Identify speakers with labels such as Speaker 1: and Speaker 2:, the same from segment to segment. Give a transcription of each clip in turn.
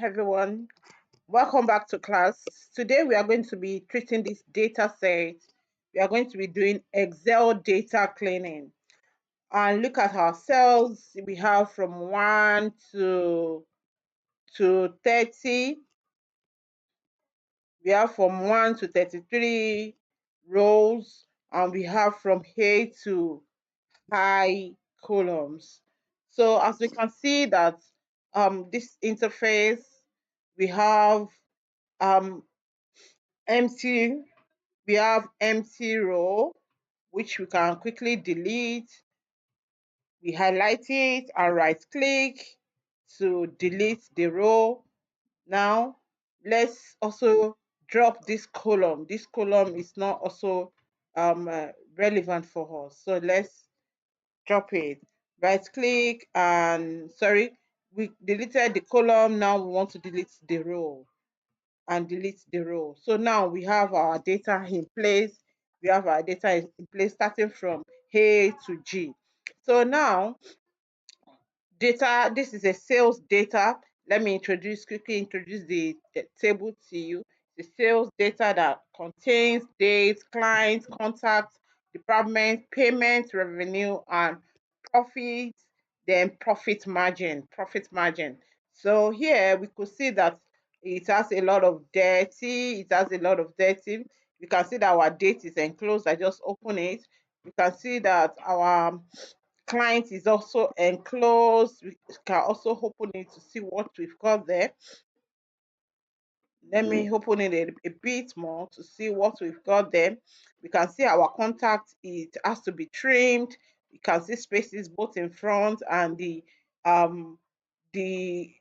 Speaker 1: everyone. Welcome back to class. Today we are going to be treating this data set. We are going to be doing Excel data cleaning. And look at our cells. We have from 1 to 30. We have from 1 to 33 rows. And we have from A to high columns. So as we can see that this interface, we have um, empty, we have empty row, which we can quickly delete. We highlight it and right click to delete the row. Now, let's also drop this column. This column is not also relevant for us. So let's drop it. Right click and sorry, we deleted the column. Now we want to delete the row and delete the row. So now we have our data in place. We have our data in place starting from A to G. So now data, this is a sales data. Let me quickly introduce the table to you. The sales data that contains dates, clients, contacts, department, payment, revenue, and profit, then profit margin. So here we could see that it has a lot of dirty. It has a lot of dirty. We can see that our date is enclosed. I just open it. We can see that our client is also enclosed. We can also open it to see what we've got there. Let me open it a bit more to see what we've got there. We can see our contact, it has to be trimmed. You can see spaces both in front and the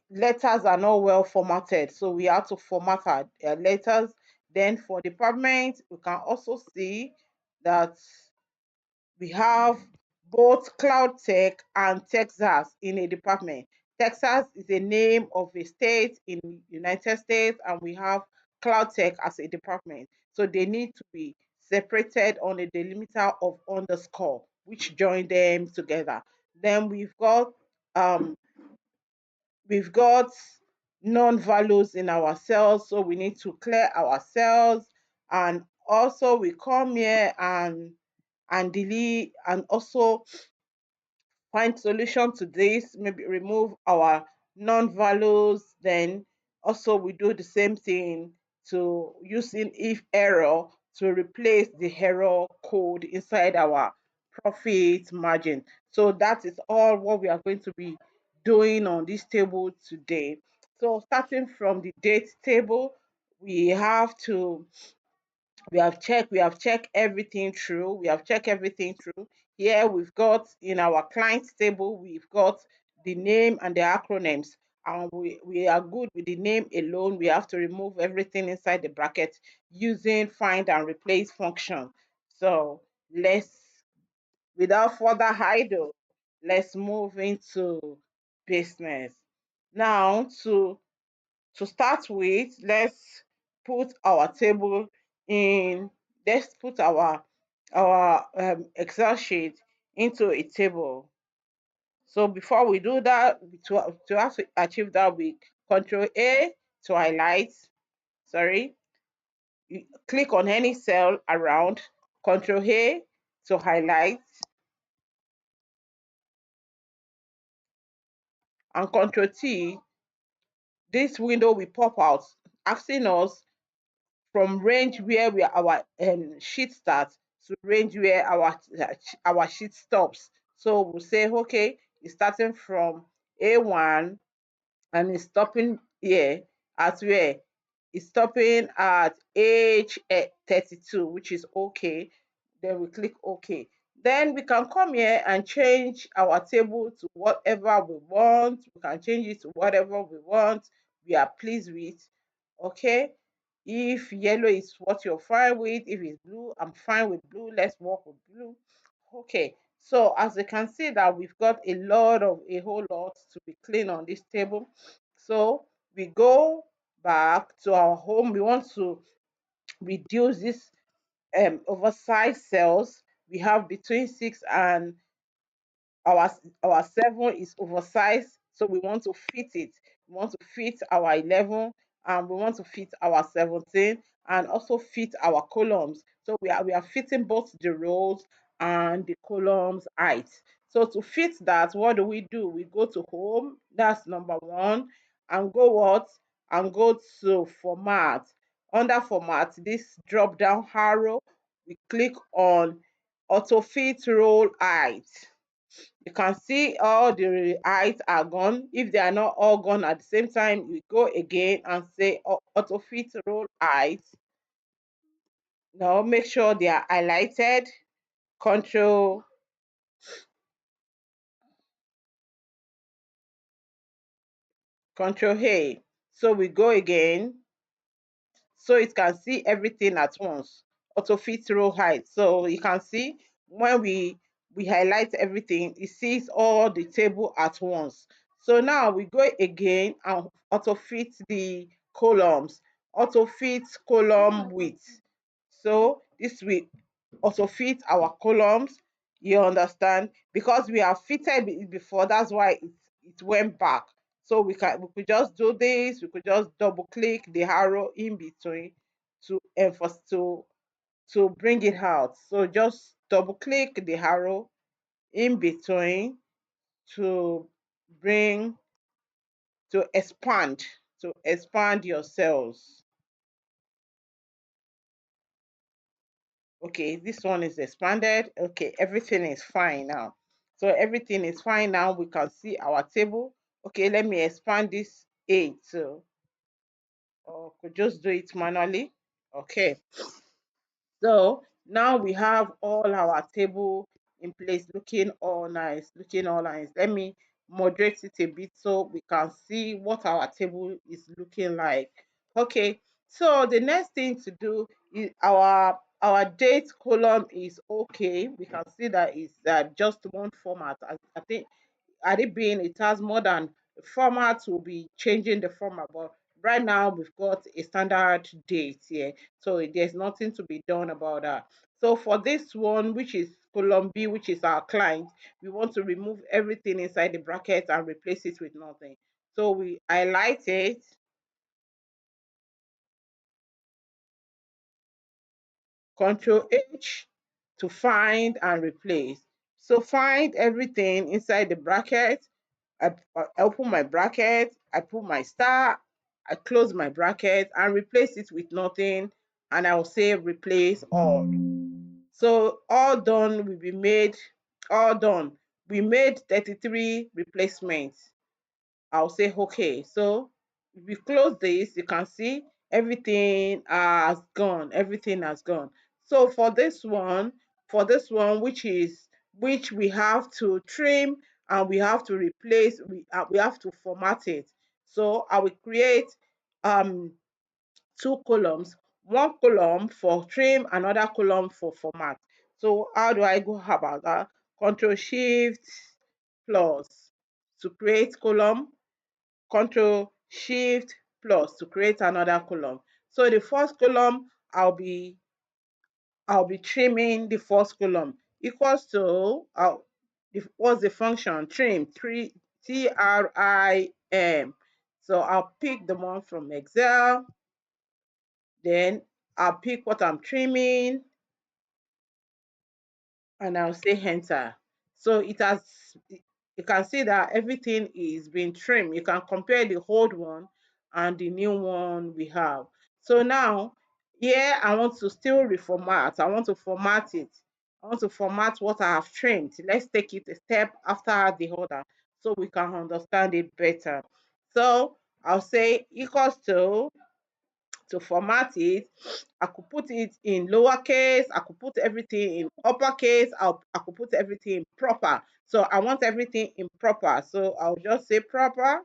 Speaker 1: letters are not well formatted. So we have to format our letters. Then for department, we can also see that we have both Cloud Tech and Texas in a department. Texas is a name of a state in United States, and we have Cloud Tech as a department. So they need to be separated on a delimiter of underscore, which join them together. Then um, we've got non-values in our cells, so we need to clear our cells. And also we come here and delete and also find solution to this, maybe remove our non-values. Then also we do the same thing to using if error to replace the error code inside our profit margin. So that is all what we are going to be doing on this table today. So starting from the date table, we have to we have checked everything through. We have checked everything through. Here we've got in our clients table, we've got the name and the acronyms. And we are good with the name alone. We have to remove everything inside the bracket using find and replace function. So let's, without further ado, let's move into business. Now to start with, let's put our table in, let's put our Excel sheet into a table. So before we do that, to have to achieve that, we Control A to highlight, sorry, you click on any cell around, Control A to highlight, and Control T, this window will pop out asking us from range where our sheet starts to range where our sheet stops. So we'll say, okay, it's starting from A1 and it's stopping here at where? It's stopping at age 32, which is okay. Then we click OK. Then we can come here and change our table to whatever we want. We can change it to whatever we want. We are pleased with. Okay. If yellow is what you're fine with, if it's blue, I'm fine with blue. Let's work with blue. Okay. So as you can see that we've got a whole lot to be clean on this table. So we go back to our home. We want to reduce this oversized cells. We have between 6 and our 7 is oversized, so we want to fit it. we want to fit our 11, and we want to fit our 17, and also fit our columns. So we are fitting both the rows and the columns height. So to fit that, what do? We go to home, that's number one, and go what? And go to format. Under format, this drop down arrow, we click on auto fit row height. You can see all the heights are gone. If they are not all gone at the same time, we go again and say auto fit row height. Now make sure they are highlighted. Control Control A. So we go again, so it can see everything at once. Auto fit row height. So you can see when we highlight everything, it sees all the table at once. So now we go again and auto fit the columns. Auto fit column width. So this will also fit our columns. You understand? Because we have fitted it before, that's why it went back. So we could just do this, we could just double click the arrow in between to emphasize to bring it out. So just double click the arrow in between to bring to expand your cells. Okay, this one is expanded. Okay, everything is fine now. So everything is fine now. We can see our table. Okay, let me expand this 8. So could just do it manually. Okay, so now we have all our table in place, looking all nice, looking all nice. Let me moderate it a bit so we can see what our table is looking like. Okay, so the next thing to do is our date column is okay. We can see that it's just one format. I think had it been it has more than format, will be changing the format, but right now we've got a standard date here, so there's nothing to be done about that. So for this one, which is column B, which is our client, we want to remove everything inside the bracket and replace it with nothing. So we highlight it, Control H to find and replace. So find everything inside the bracket. I open my bracket, I put my star, I close my bracket and replace it with nothing, and I will say replace all. So all done will be made, all done. We made 33 replacements. I'll say okay. So if we close this, you can see everything has gone. Everything has gone. So for this one, which we have to trim and we have to replace, we have to format it. So I will create um two columns, one column for trim, another column for format. So how do I go about that? Control Shift plus to create column, Control Shift plus to create another column. So the first column, I'll be trimming the first column equals to what's the function? Trim, TRIM. So I'll pick the one from Excel, then I'll pick what I'm trimming, and I'll say enter. So you can see that everything is being trimmed. You can compare the old one and the new one we have. So now here I want to still reformat. I want to format it. I want to format what I have trimmed. Let's take it a step after the other so we can understand it better. So I'll say equals to format it. I could put it in lowercase, I could put everything in uppercase, I could put everything in proper. So I want everything in proper. So I'll just say proper.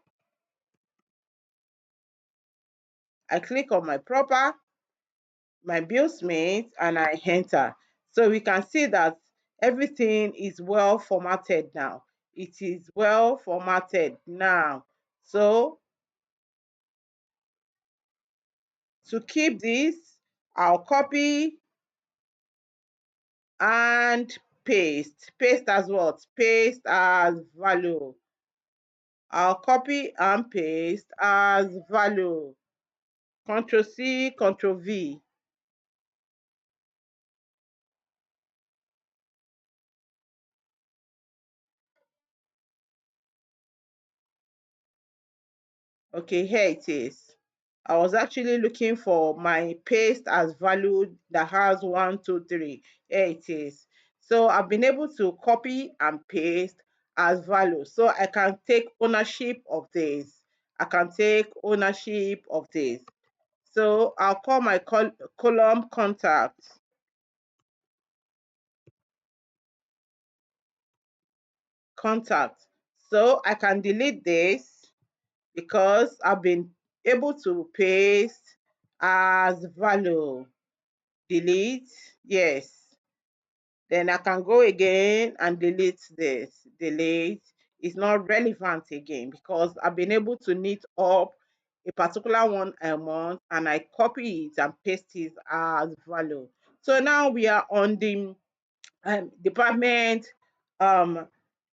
Speaker 1: I click on my proper, my buildsmate, and I enter. So we can see that everything is well formatted now. It is well formatted now. So to keep this, I'll copy and paste as what? Paste as value. I'll copy and paste as value. Control C, Control V. Okay, here it is. I was actually looking for my paste as value that has 1, 2, 3. Here it is. So I've been able to copy and paste as value. So I can take ownership of this. I can take ownership of this. So I'll call my column contact. Contact. So I can delete this because I've been able to paste as value. Delete. Yes. Then I can go again and delete this. Delete. It's not relevant again because I've been able to knit up a particular one I want and I copy it and paste it as value. So now we are on the department um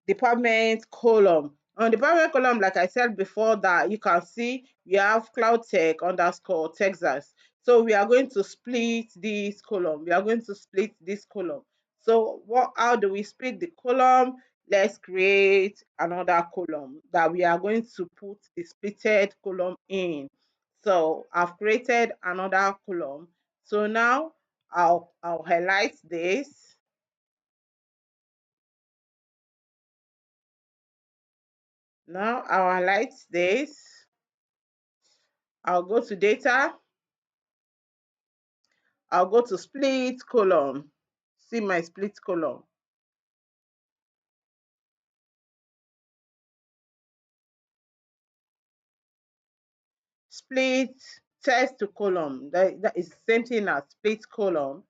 Speaker 1: department column. On the department column, like I said before, that you can see we have cloud tech underscore Texas. So we are going to split this column. We are going to split this column. So how do we split the column? Let's create another column that we are going to put the splitted column in. So I've created another column. So now I'll highlight this. Now I'll highlight this. I'll go to data. I'll go to split column. See my split column. Split text to column. That is the same thing as split column.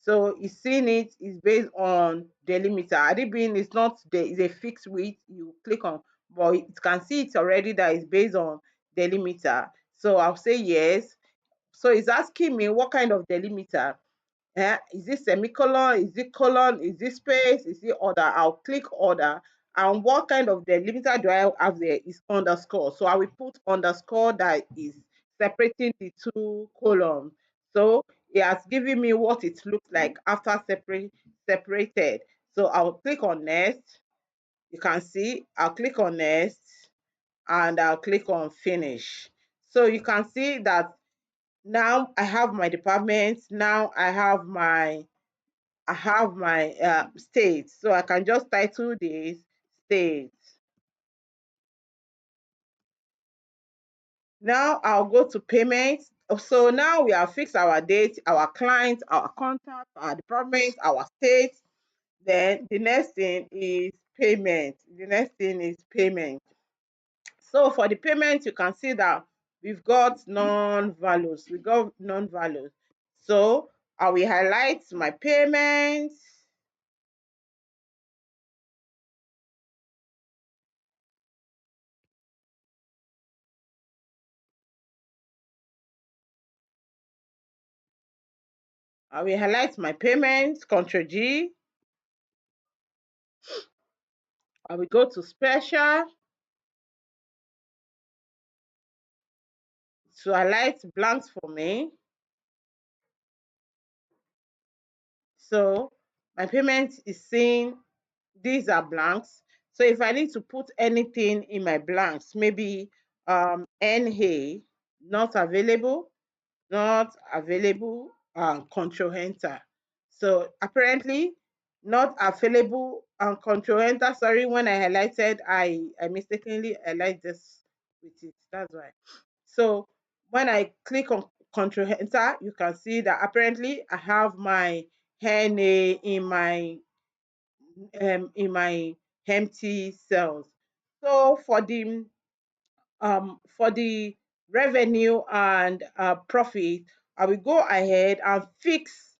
Speaker 1: So you seeing it is based on delimiter. Had it been it's not there is a fixed width you click on, but it can see it already that is based on delimiter. So I'll say yes. So it's asking me what kind of delimiter. Is it semicolon? Is it colon? Is it space? Is it order? I'll click order. And what kind of delimiter do I have there is underscore. So I will put underscore that is separating the two columns. So it has given me what it looks like after separated. So I'll click on next. You can see I'll click on next and I'll click on finish. So you can see that now I have my department. Now I have my state. So I can just title this state. Now I'll go to payment. So now we have fixed our date, our client, our contact, our department, our state. Then the next thing is payment. The next thing is payment. So for the payment, you can see that we've got non-values. We got non-values. So I will highlight my payments. I will highlight my payments, Ctrl G. I will go to special to highlight blanks for me. So my payment is saying these are blanks. So if I need to put anything in my blanks, maybe NA, not available, not available, control enter. So apparently not available and control enter. Sorry, when I highlighted, I mistakenly highlight this with it. That's why. So when I click on control enter, you can see that apparently I have my NA in my empty cells. So for the revenue and profit, I will go ahead and fix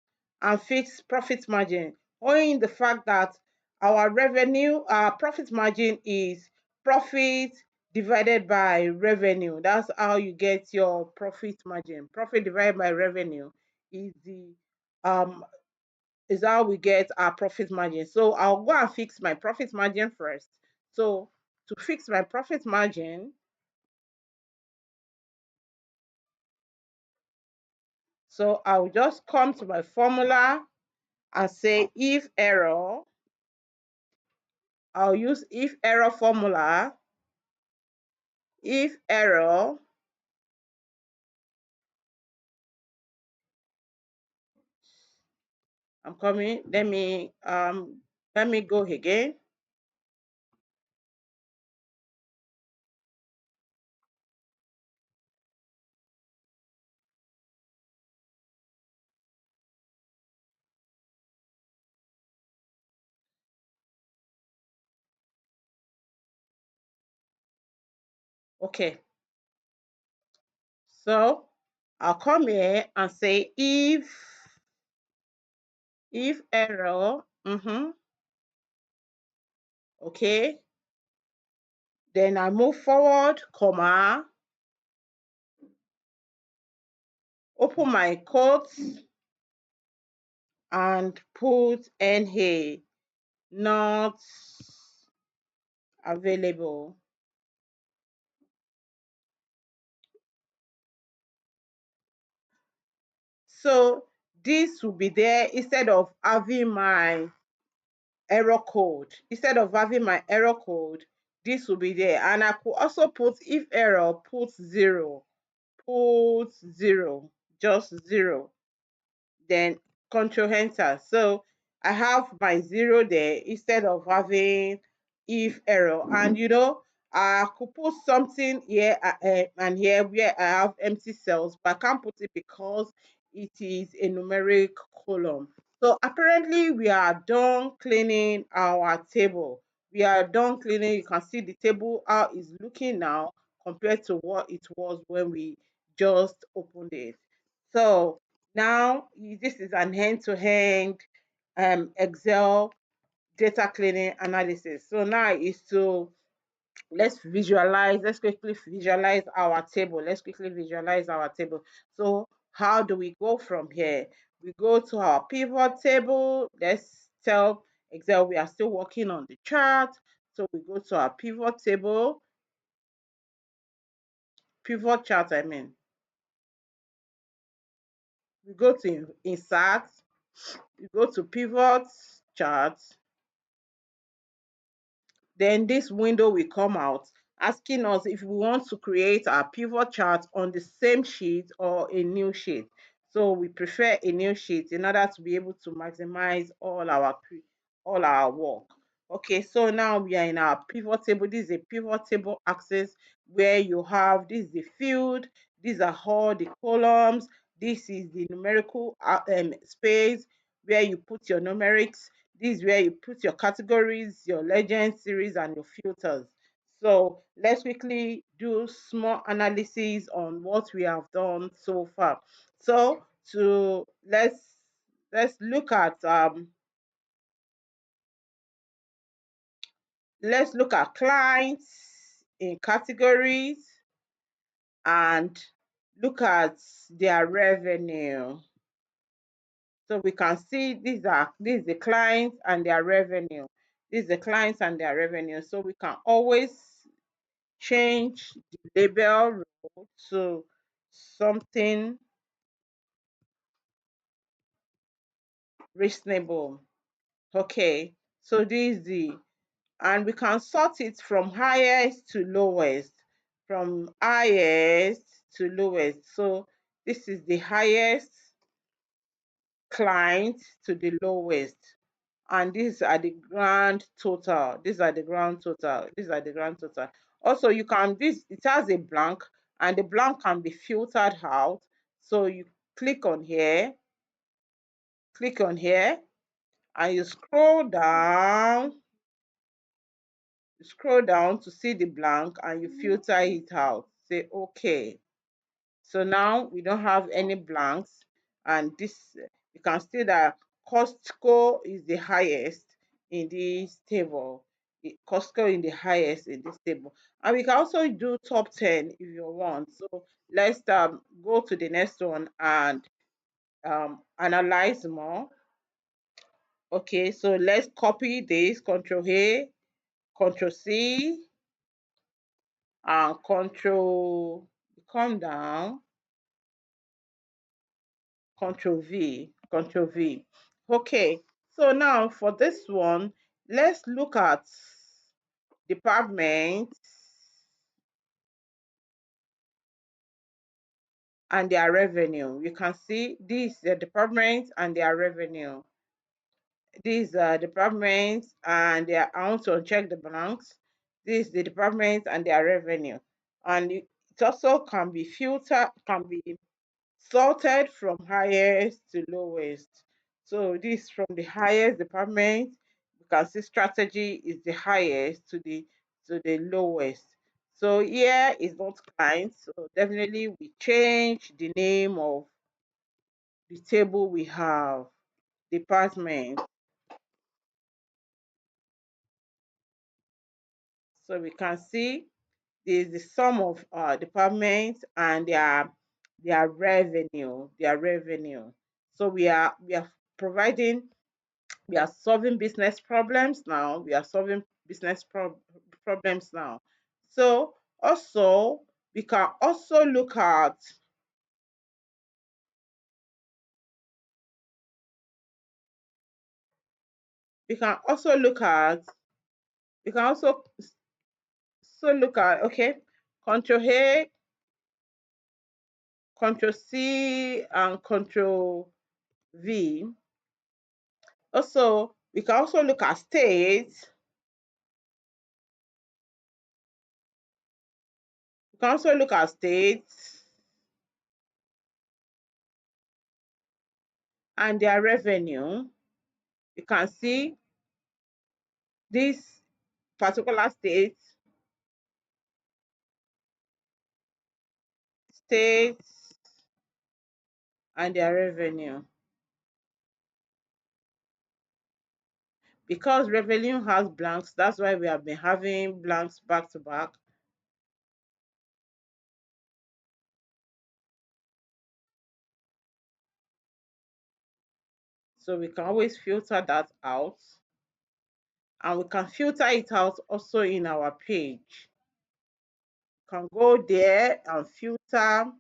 Speaker 1: profit margin, owing the fact that our revenue, our profit margin is profit divided by revenue. That's how you get your profit margin. Profit divided by revenue is the um is how we get our profit margin. So I'll go and fix my profit margin first. So to fix my profit margin, so I'll just come to my formula and say if error. I'll use if error formula. If error, I'm coming. Let me go again. Okay. So I'll come here and say if error, okay. Then I move forward, comma, open my quotes and put NA, not available. So this will be there instead of having my error code. Instead of having my error code, this will be there. And I could also put if error, put 0, just 0. Then control enter. So I have my 0 there instead of having if error. And I could put something here and here where I have empty cells, but I can't put it because it is a numeric column. So apparently we are done cleaning our table. We are done cleaning. You can see the table how it's looking now compared to what it was when we just opened it. So now this is an end-to-end Excel data cleaning analysis. So now is to let's quickly visualize our table. Let's quickly visualize our table. So how do we go from here? We go to our pivot table. Let's tell Excel we are still working on the chart. So we go to our pivot chart, I mean. We go to insert, we go to pivot chart. Then this window will come out asking us if we want to create our pivot chart on the same sheet or a new sheet. So we prefer a new sheet in order to be able to maximize all our work. Okay, so now we are in our pivot table. This is a pivot table axis where you have this is the field, these are all the columns, this is the numerical space where you put your numerics, this is where you put your categories, your legend series, and your filters. So let's quickly do small analysis on what we have done so far. So to let's look at clients in categories and look at their revenue. So we can see this is the clients and their revenue. This is the clients and their revenue. So we can always change the label row to something reasonable. Okay, so this is and we can sort it from highest to lowest, from highest to lowest. So this is the highest client to the lowest. And these are the grand total. These are the grand total. These are the grand total. Also, you can it has a blank, and the blank can be filtered out. So you click on here, and you scroll down to see the blank, and you filter it out. Say okay. So now we don't have any blanks, and this you can see that Costco is the highest in this table. Costco in the highest in this table, and we can also do top 10 if you want. So let's go to the next one and analyze more. Okay, so let's copy this, Control A, Control C, and control, come down, control V. Okay, so now for this one, let's look at departments and their revenue. You can see these the departments and their revenue. These are departments and their, I want to check the blanks. This is the departments and their revenue. And it also can be filtered, can be sorted from highest to lowest. So this from the highest department, you can see strategy is the highest to the lowest. So here is not kind. So definitely we change the name of the table we have, department. So we can see this is the sum of departments and their revenue, their revenue. So we are providing, we are solving business problems now. We are solving problems now. So also we can also look at, we can also look at we can also look at, okay, control A, control C, and control V. Also we can also look at states. We can also look at states and their revenue. You can see this particular states and their revenue. Because revenue has blanks, that's why we have been having blanks back to back. So we can always filter that out, and we can filter it out also in our page. You can go there and filter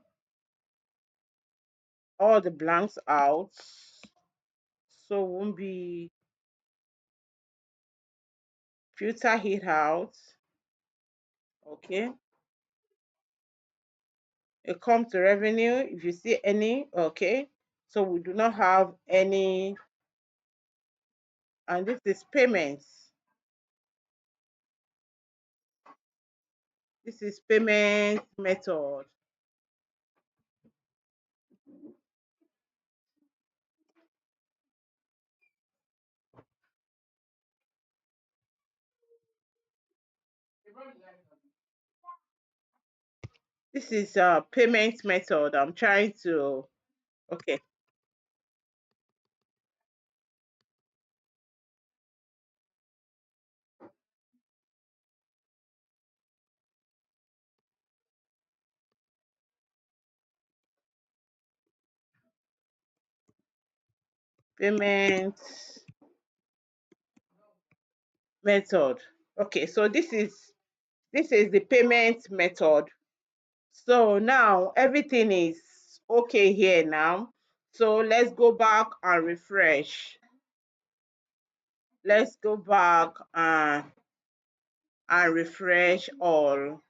Speaker 1: all the blanks out. So won't be, filter it out. Okay. You come to revenue. If you see any, okay. So we do not have any, and this is payments. This is payment method. This is a payment method. I'm trying to, okay, payment method. Okay, so this is the payment method. So now everything is okay here now. So let's go back and refresh. Let's go back and refresh all.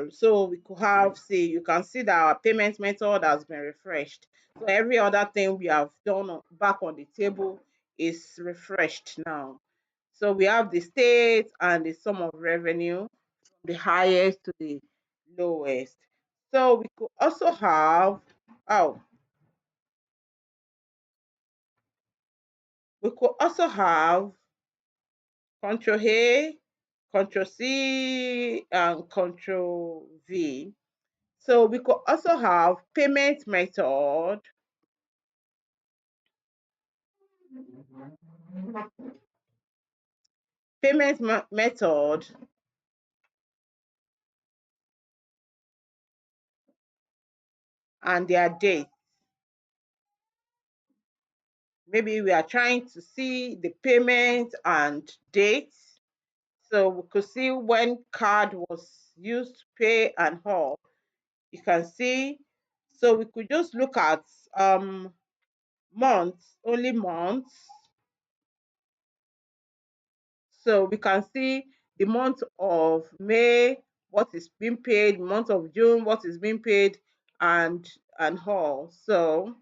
Speaker 1: So we could have, see, you can see that our payment method has been refreshed. So every other thing we have done back on the table is refreshed now. So we have the state and the sum of revenue from the highest to the lowest. So we could also have, oh, we could also have control A, control C, and control V. So we could also have method and their date. Maybe we are trying to see the payment and date. So we could see when card was used to pay and all. You can see. So we could just look at months, only months. So we can see the month of May, what is being paid, month of June, what is being paid, and all. So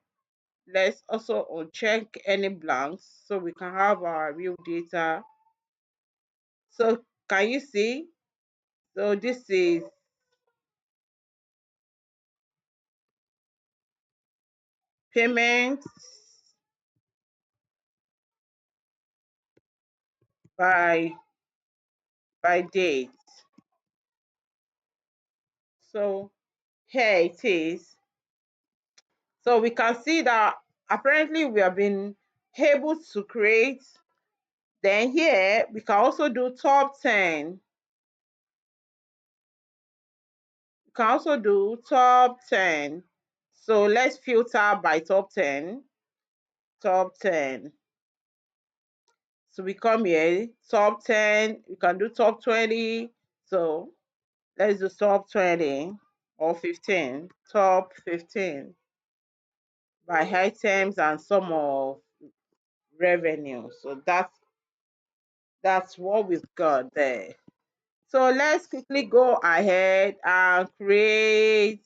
Speaker 1: let's also uncheck any blanks so we can have our real data. So can you see? So this is payments by date. So here it is. So we can see that apparently we have been able to create. Then here we can also do top 10. We can also do top 10. So let's filter by top 10. Top 10. So we come here, top 10. We can do top 20. So let's do top 20 or 15. Top 15 by items and sum of revenue. So that's what we've got there. So let's quickly go ahead and create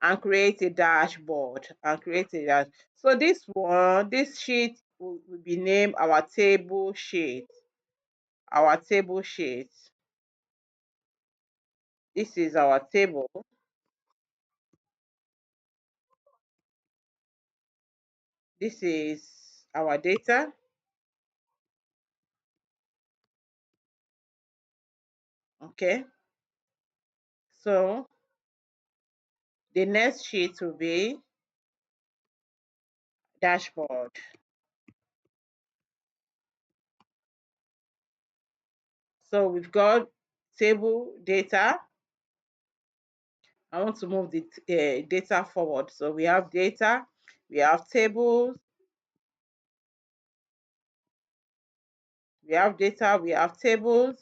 Speaker 1: a dashboard and create a dash. So this sheet will be named our table sheet. Our table sheet. This is our table. This is our data. Okay. So the next sheet will be dashboard. So we've got table data. I want to move the data forward. So we have data, we have tables, we have data, we have tables.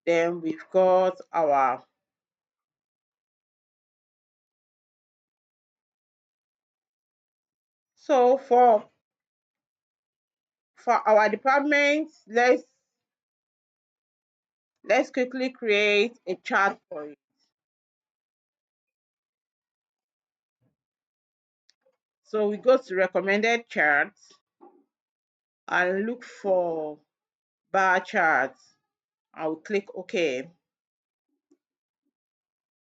Speaker 1: Then we've got our so for our department, let's quickly create a chart for it. So we go to recommended charts and look for bar charts. I will click OK.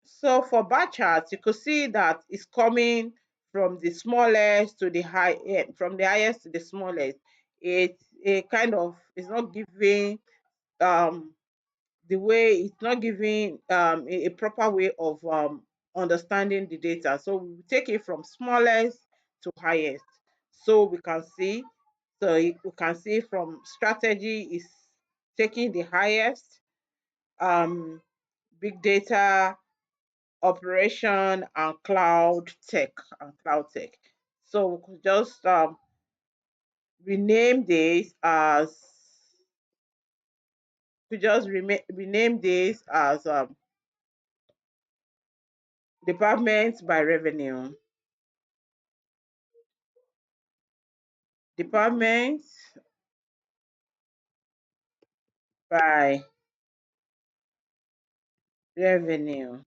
Speaker 1: So for bar charts, you could see that it's coming from the smallest to the high, from the highest to the smallest. It's a kind of, it's not giving um the way, it's not giving a proper way of understanding the data. So we take it from smallest to highest. So we can see, we can see from strategy is taking the highest, um, big data, operation, and cloud tech. So we could just rename this as rename this as departments by revenue. Departments by revenue.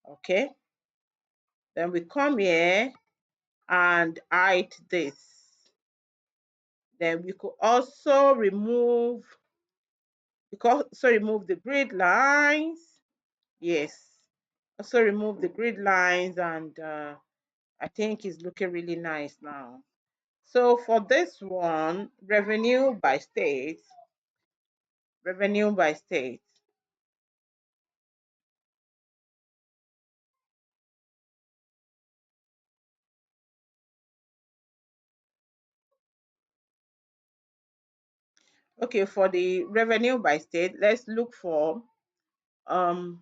Speaker 1: Okay. Then we come here and hide this. Then we could also remove the grid lines. Yes. Also remove the grid lines, and I think it's looking really nice now. So for this one, revenue by state. Okay, for the revenue by state, let's look for um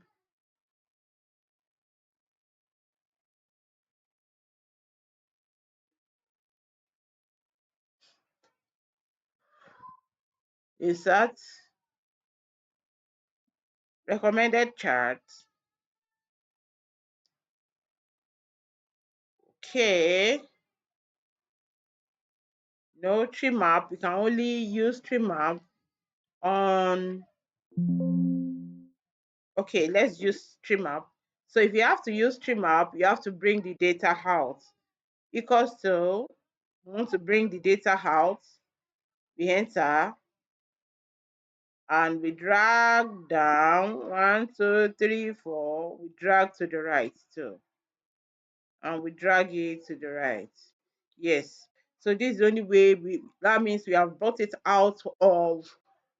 Speaker 1: insert recommended chart. Okay, no tree map. We can only use tree map on, okay, let's use tree map. So if you have to use tree map, you have to bring the data out. Equals to, we want to bring the data out, we enter and we drag down 1, 2, 3, 4. We drag to the right too, and we drag it to the right. Yes. So this is the only way that means we have brought it out of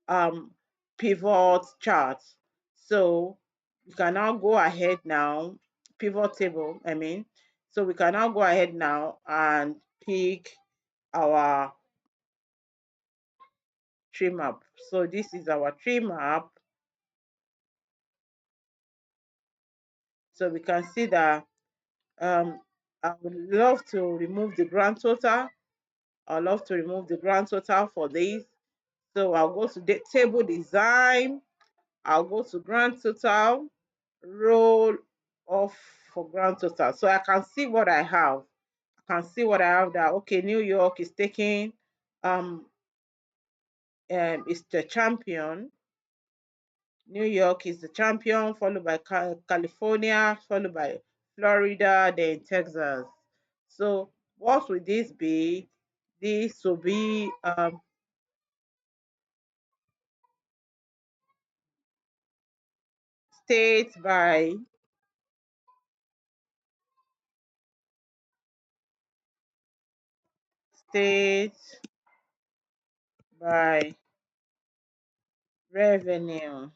Speaker 1: um pivot chart. So we can now go ahead now, pivot table, I mean. So we can now go ahead now and pick our tree map. So this is our tree map. So we can see that I would love to remove the grand total. I love to remove the grand total for this. So I'll go to the table design. I'll go to grand total, roll off for grand total. So I can see what I have. I can see what I have that, okay, New York is taking, is the champion. New York is the champion, followed by California, followed by Florida, then Texas. So what will this be? This will be state by state by revenue.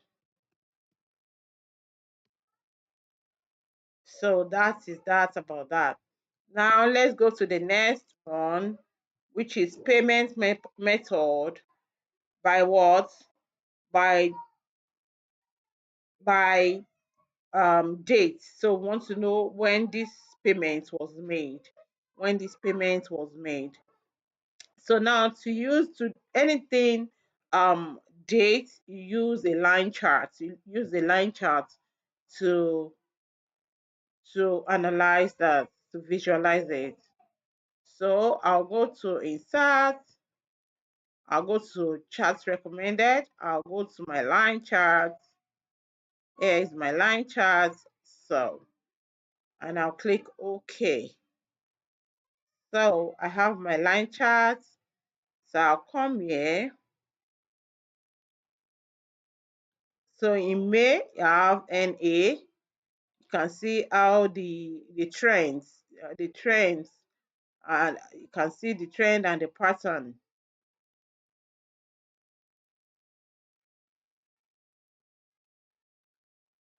Speaker 1: So that is that about that. Now let's go to the next one, which is payment method by what? By by date. So we want to know when this payment was made. When this payment was made. So now to use to anything date, you use a line chart. You use a line chart to analyze that, to visualize it. So I'll go to insert, I'll go to charts recommended, I'll go to my line chart. Here is my line chart. So, and I'll click OK. So I have my line chart. So I'll come here. So in May, I have NA. You can see how the trends, and you can see the trend and the pattern.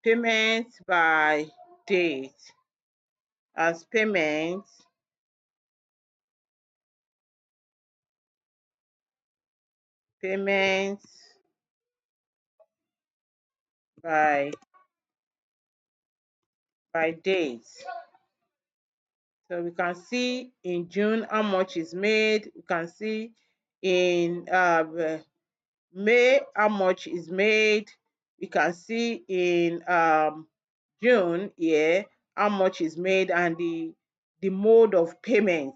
Speaker 1: Payment by date as payments by date. So we can see in June how much is made. We can see in May how much is made. We can see in June here how much is made and the mode of payment.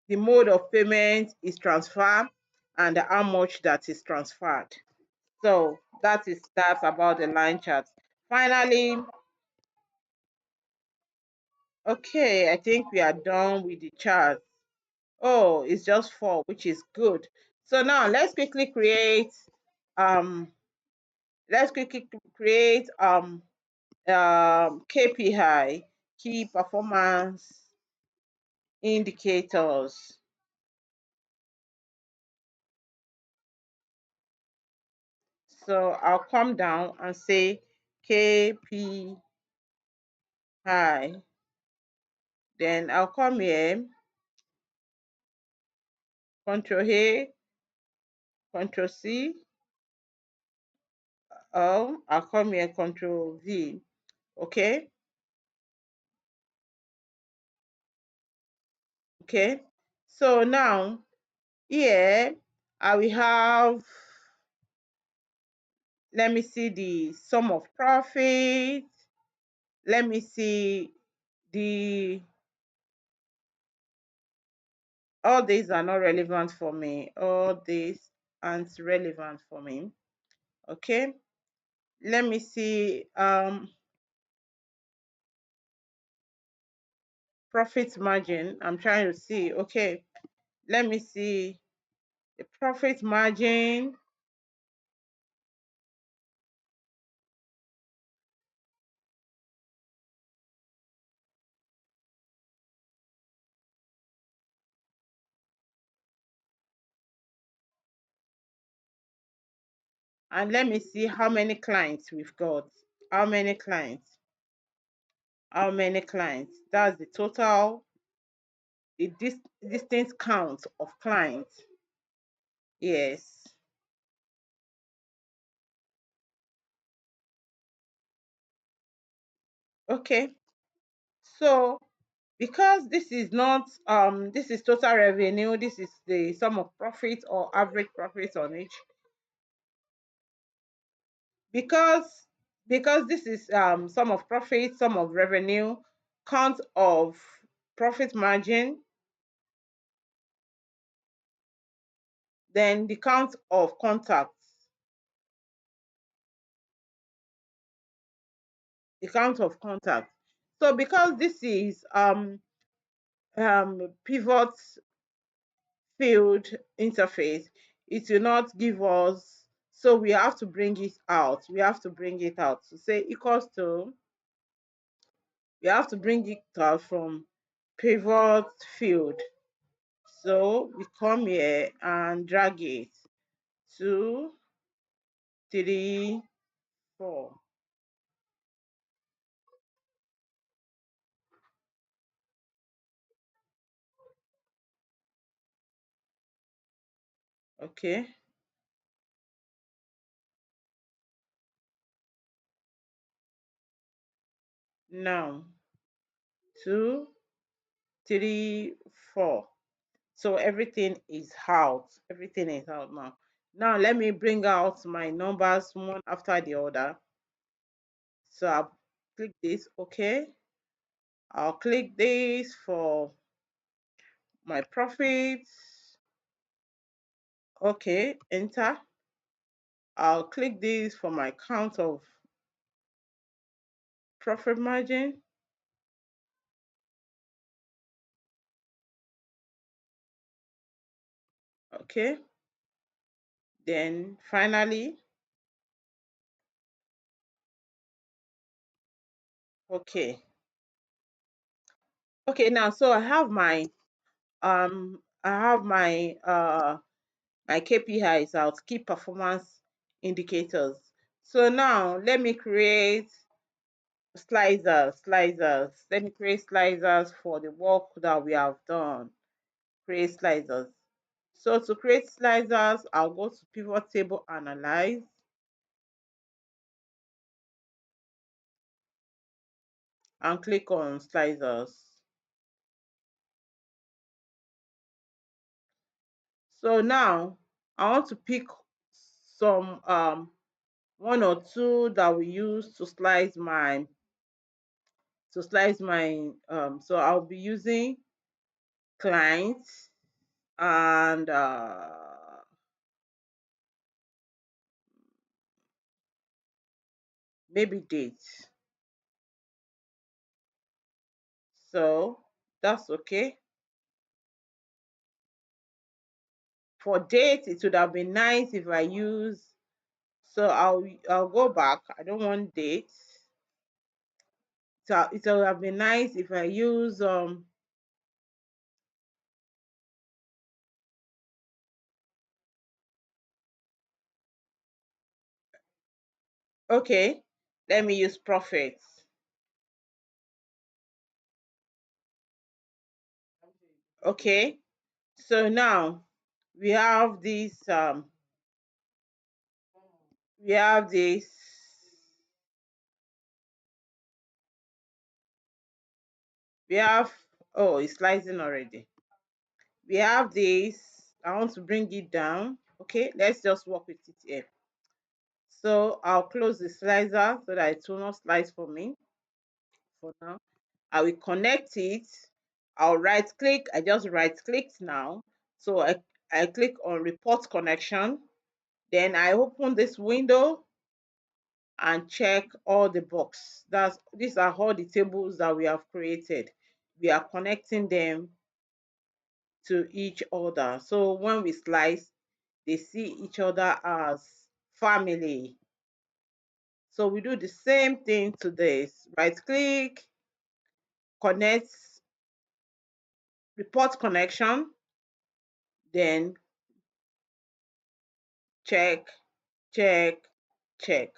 Speaker 1: The mode of payment is transfer and how much that is transferred. So that is that about the line chart. Finally, okay, I think we are done with the chart. Oh, it's just 4, which is good. So now let's quickly create um KPI, key performance indicators. So I'll come down and say KPI. Then I'll come here, Control A, Control C. Oh, I'll come here, Control V. Okay. Okay. So now Here I will have, let me see the sum of profit. Let me see the, all these are not relevant for me. All these aren't relevant for me. Okay. Let me see profit margin. I'm trying to see. Okay. Let me see the profit margin. And let me see how many clients we've got. How many clients? How many clients? That's the total, the distinct count of clients. Yes. Okay. So because this is not this is total revenue, this is the sum of profit or average profit on each. Because this is sum of profit, sum of revenue, count of profit margin, then the count of contacts, the count of contacts. So because this is pivot field interface, it will not give us, so we have to bring it out. We have to bring it out to say equals to, we have to bring it out from pivot field. So we come here and drag it. 2, 3, 4. Okay. Now 2, 3, 4. So everything is out. Everything is out now. Now let me bring out my numbers one after the other. So I'll click this. Okay. I'll click this for my profits. Okay. Enter. I'll click this for my count of profit margin. Okay. Then finally, okay. Okay, now so I have my KPIs out, key performance indicators. So now let me create sliders. Let me create sliders for the work that we have done. Create sliders. So to create sliders, I'll go to pivot table analyze and click on sliders. So now I want to pick some one or two that we use to slice my so I'll be using clients and maybe dates. So that's okay. For dates, it would have been nice if I use, so I'll go back. I don't want dates. So it would have been nice if I use okay, let me use profits. Okay, so now we have this we have this we have, oh, it's slicing already. We have this I want to bring it down. Okay, let's just work with it here. So I'll close the slicer so that it will not slice for me for now. I will connect it. I'll right click. I just right clicked now. So I click on report connection. Then I open this window and check all the box. These are all the tables that we have created. We are connecting them to each other. So when we slice, they see each other as family. So we do the same thing to this. Right click, connect, report connection, then check, check, check,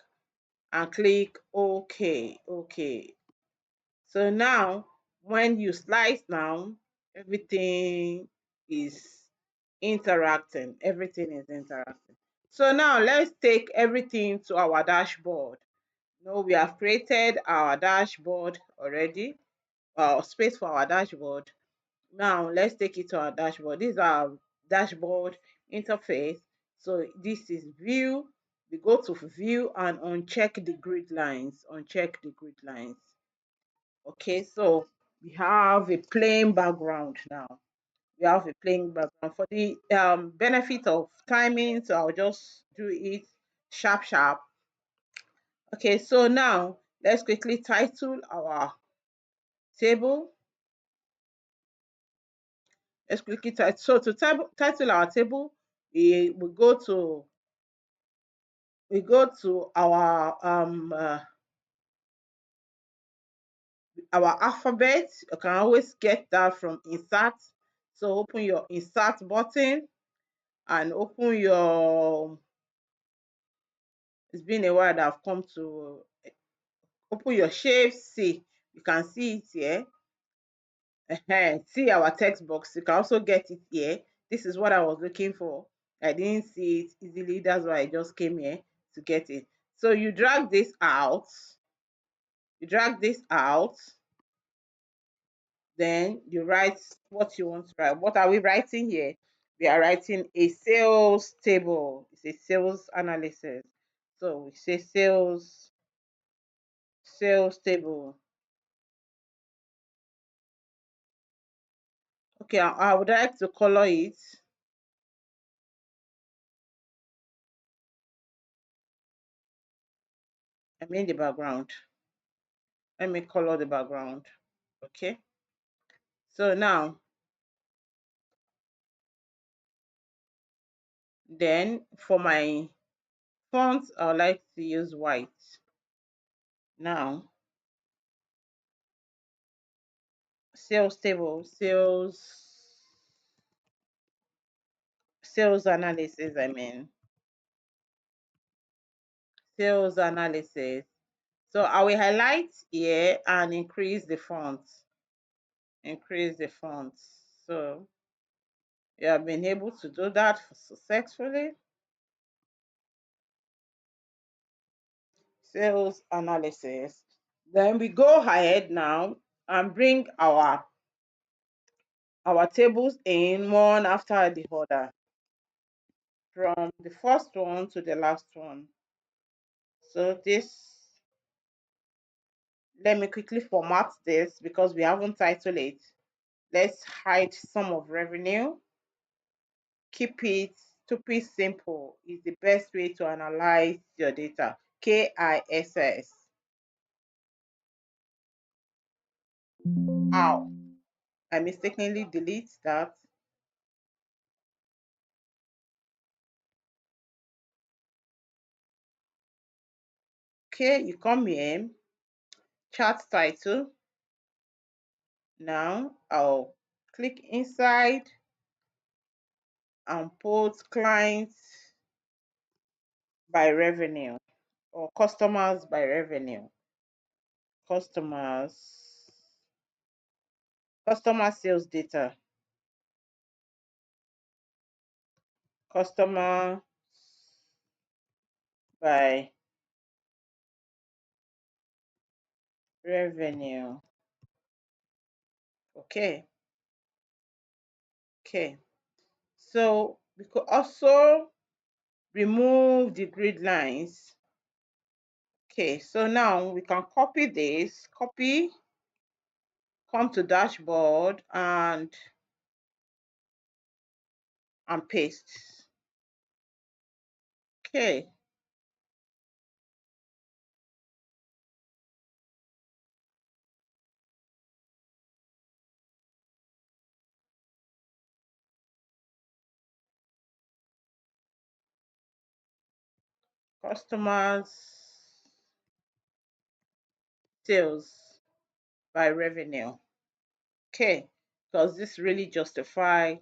Speaker 1: and click OK. OK. So now when you slice now, everything is interacting. Everything is interacting. So now let's take everything to our dashboard. No, we have created our dashboard already, space for our dashboard. Now let's take it to our dashboard. This is our dashboard interface. So this is view. We go to view and uncheck the grid lines. Uncheck the grid lines. Okay, so we have a plain background now. We have a plain background. For the benefit of timing, so I'll just do it sharp sharp. Okay, so now let's quickly title our table. Let's quickly title. So to title our table, we go to our alphabet. You can always get that from insert. So open your insert button and open your. It's been a while that I've come to open your shapes. See, you can see it here. See our text box. You can also get it here. This is what I was looking for. I didn't see it easily. That's why I just came here to get it. So you drag this out. You drag this out. Then you write what you want to write. What are we writing here? We are writing a sales table. It's a sales analysis. So we say sales table. Okay, I would like to color it. I mean the background. Let me color the background. Okay. So now, then for my font, I would like to use white. Now, sales table, sales analysis, I mean, sales analysis. So I will highlight here and increase the font. Increase the font. So you have been able to do that successfully. Sales analysis. Then we go ahead now and bring our tables in one after the other from the first one to the last one. So let me quickly format this because we haven't titled it. Let's hide sum of revenue. Keep it stupid simple is the best way to analyze your data. KISS. Ow. I mistakenly delete that. Okay, you come here, chart title. Now I'll click inside and put clients by revenue or customers by revenue. Customers, customer sales data, customer by revenue. Okay, okay. So we could also remove the grid lines. Okay, so now we can copy this, come to dashboard and paste. Okay. Customers sales by revenue. Okay, because this really justify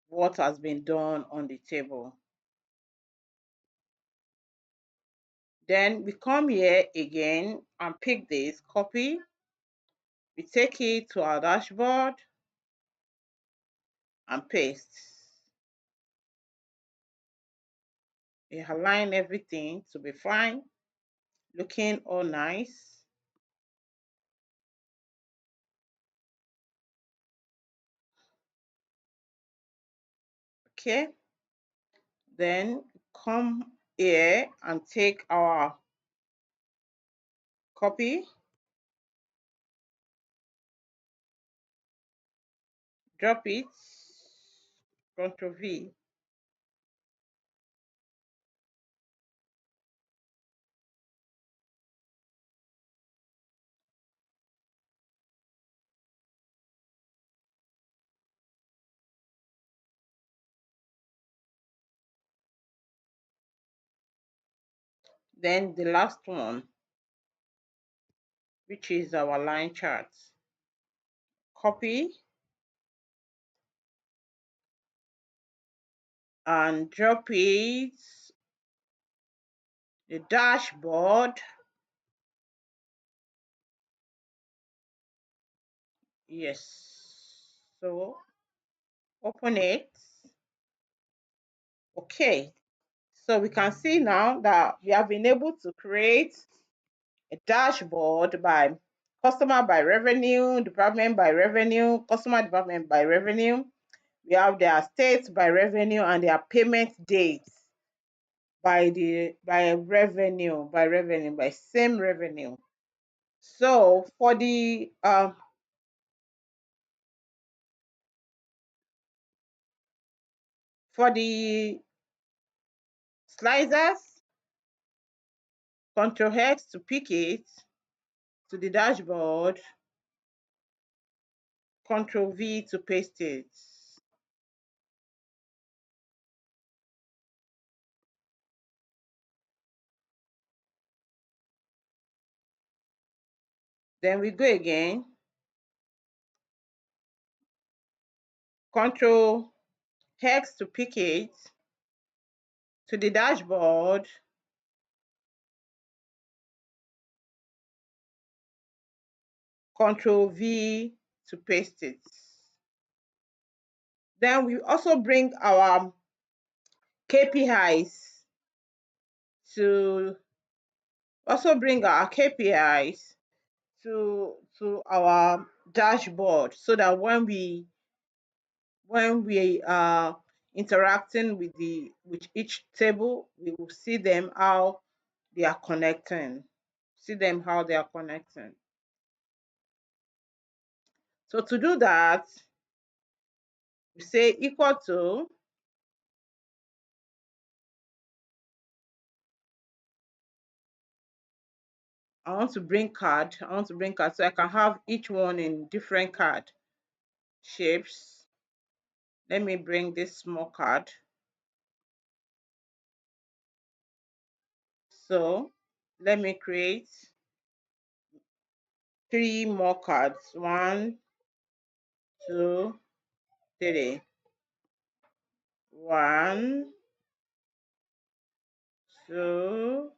Speaker 1: what has been done on the table. Then we come here again and pick this, copy. We take it to our dashboard and paste. We align everything to be fine, looking all nice. Okay, then come here and take our copy, drop it, Ctrl V. Then the last one, which is our line chart. Copy and drop it, the dashboard. Yes. So open it. Okay. So we can see now that we have been able to create a dashboard by customer by revenue, department by revenue, customer department by revenue. We have their state by revenue and their payment dates by revenue, by same revenue. So for the slicers, Control X to pick it to the dashboard, Control V to paste it. Then we go again, Control X to pick it to the dashboard, Control V to paste it. Then we also bring our KPIs to to our dashboard so that when we are interacting with each table, we will see them how they are connecting. So to do that, we say equal to, I want to bring card. So I can have each one in different card shapes. Let me bring this small card. So let me create 3 more cards. 1, 2, 3. 1, 2,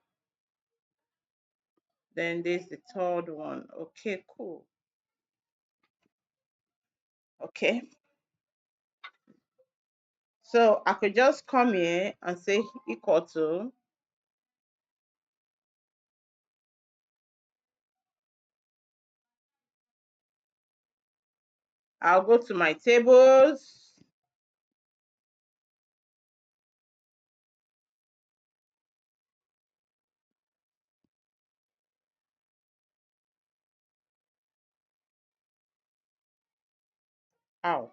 Speaker 1: then this is the third one. Okay, cool. Okay. So I could just come here and say equal to, I'll go to my tables, Ow.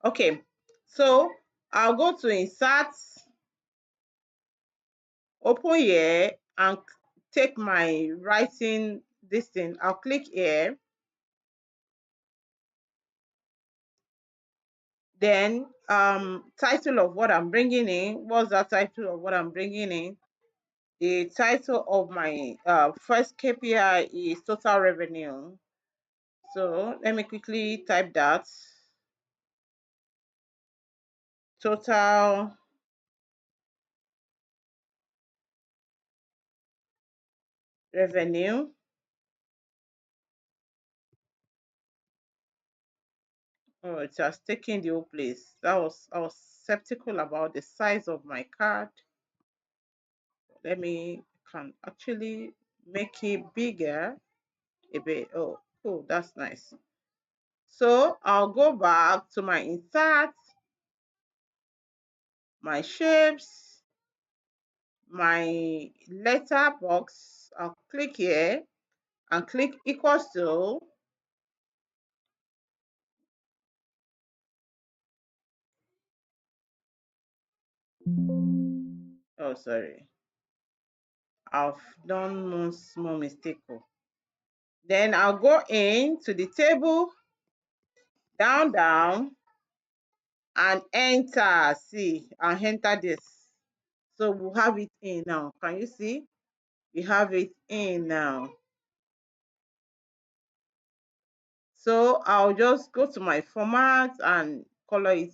Speaker 1: Okay, so I'll go to insert, open here, and take my writing this thing. I'll click here. Then title of what I'm bringing in. What's that title of what I'm bringing in? The title of my first KPI is total revenue. So let me quickly type that. Total revenue. Oh, it has taken the whole place. I was skeptical about the size of my card. Let me can actually make it bigger a bit. Oh, cool, that's nice. So I'll go back to my insert, my shapes, my letter box. I'll click here and click equals to. Oh, sorry. I've done one small mistake. Oh. Then I'll go in to the table, down, and enter. See, and enter this. So we'll have it in now. Can you see? We have it in now. So I'll just go to my format and color it.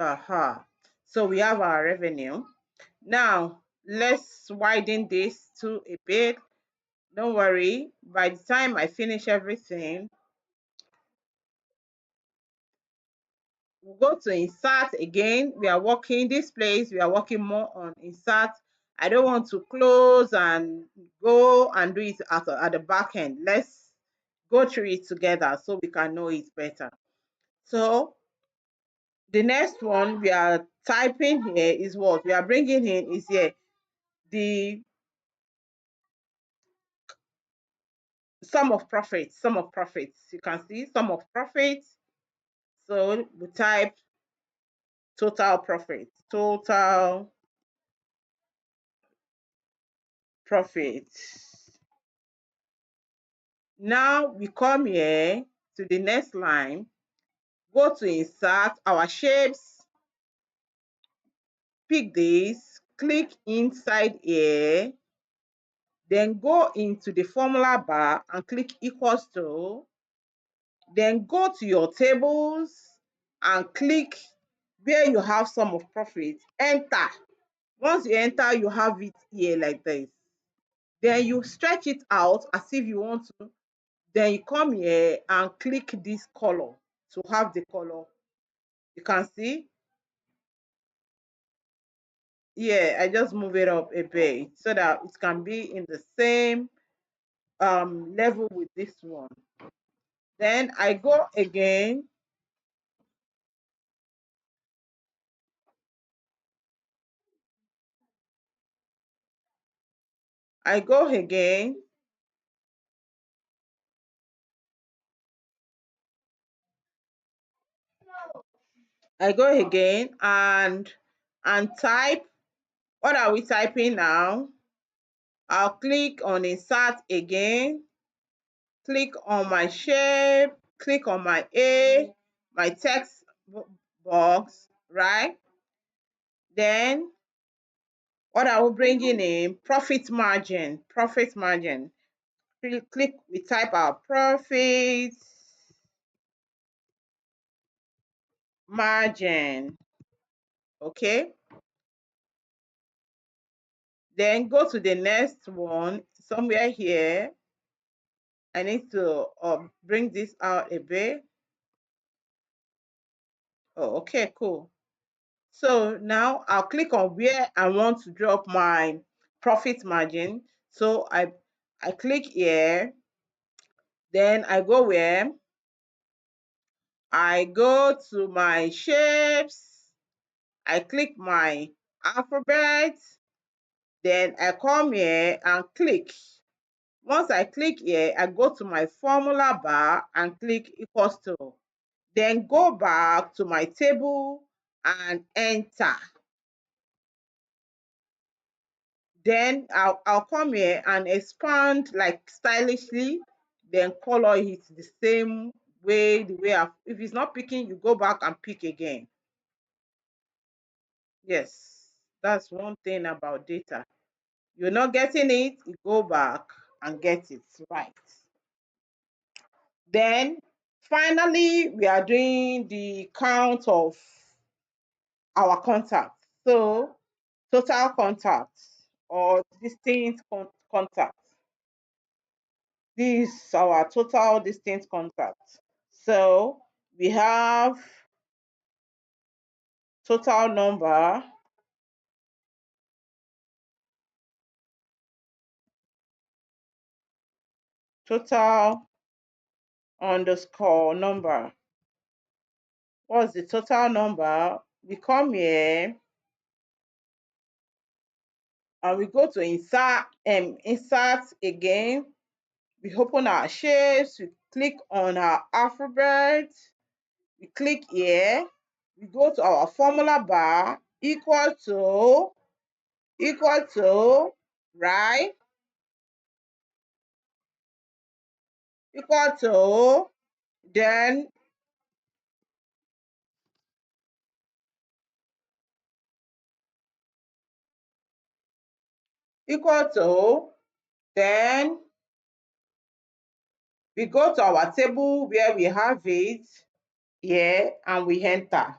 Speaker 1: Aha. So we have our revenue. Now let's widen this to a bit. Don't worry, by the time I finish everything, we'll go to insert again. We are working this place, we are working more on insert. I don't want to close and go and do it at the back end. Let's go through it together so we can know it better. So the next one we are typing here is what we are bringing in is here the sum of profits. You can see sum of profits. So we type total profit, total profit. Now we come here to the next line, go to insert our shapes, pick this, click inside here, then go into the formula bar and click equals to, then go to your tables and click where you have sum of profit, enter. Once you enter, you have it here like this. Then you stretch it out as if you want to. Then you come here and click this color to have the color. You can see. Yeah, I just move it up a bit so that it can be in the same level with this one. Then I go again. I go again. I go again and type. What are we typing now? I'll click on insert again, click on my shape, click on my A, my text box, right? Then what are we bringing in? Profit margin, profit margin. Click, we type our profit margin, okay? Then go to the next one, somewhere here. I need to bring this out a bit. Oh, okay, cool. So now I'll click on where I want to drop my profit margin. So I click here, then I go where? I go to my shapes, I click my alphabet, then I come here and click. Once I click here, I go to my formula bar and click equals to. Then go back to my table and enter. Then I'll come here and expand like stylishly, then color it the same way, if it's not picking, you go back and pick again. Yes, that's one thing about data. You're not getting it, you go back and get it right. Then finally, we are doing the count of our contacts. So total contacts or distinct contacts. This is our total distinct contacts. So we have total number, total underscore number. What's the total number? We come here and we go to insert again. We open our shapes, we click on our alphabet, we click here, we go to our formula bar, equal to, right? Equal to, then equal to, then we go to our table where we have it here and we enter.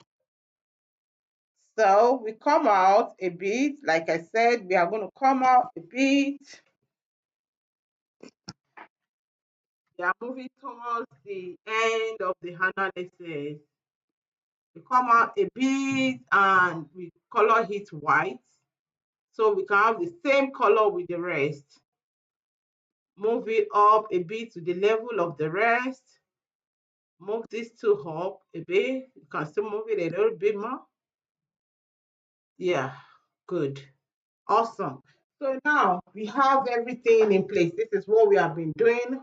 Speaker 1: So we come out a bit, like I said, we are going to come out a bit. We are moving towards the end of the analysis. We come out a bit and we color it white. So we can have the same color with the rest. Move it up a bit to the level of the rest. Move these two up a bit. You can still move it a little bit more. Yeah, good. Awesome. So now we have everything in place. This is what we have been doing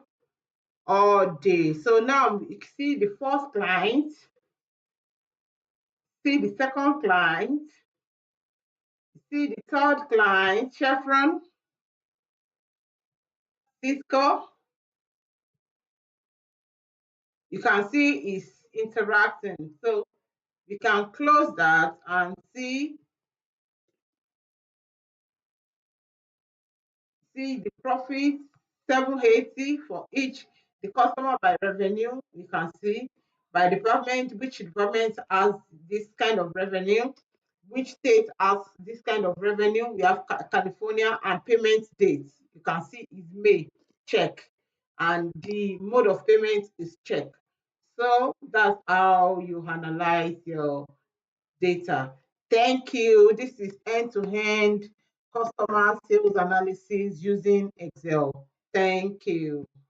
Speaker 1: all day. So now you see the first client, see the second client, see the third client, Chevron, Cisco. You can see it's interacting. So we can close that and see the profit 780 for each, the customer by revenue. You can see by department, which department has this kind of revenue, which state has this kind of revenue. We have California, and payment dates. You can see is May, check, and the mode of payment is check. So that's how you analyze your data. Thank you. This is end-to-end customer sales analysis using Excel. Thank you.